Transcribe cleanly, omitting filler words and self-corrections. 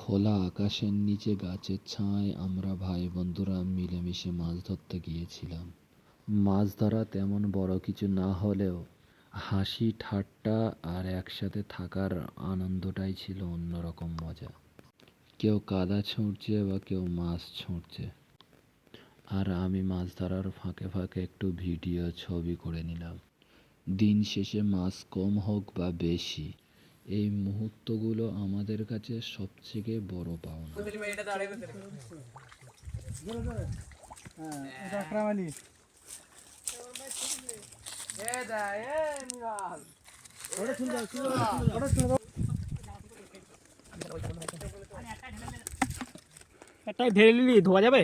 খোলা আকাশের নিচে গাছের ছায়ায় আমরা ভাই বন্ধুরা মিলেমিশে মাছ ধরতে গিয়েছিলাম। মাছ ধরা তেমন বড় কিছু না হলেও হাসি ঠাট্টা আর একসাথে থাকার আনন্দটাই ছিল অন্যরকম মজা। কেউ কাদা ছুঁড়ছে বা কেউ মাছ ছুঁড়ছে, আর আমি মাছ ধরার ফাঁকে ফাঁকে একটু ভিডিও ছবি করে নিলাম। দিন শেষে মাছ কম হোক বা বেশি, এই মুহূর্তগুলো আমাদের কাছে সবথেকে বড় পাওনা। একটাই ধরে নিলি ধোয়া যাবে।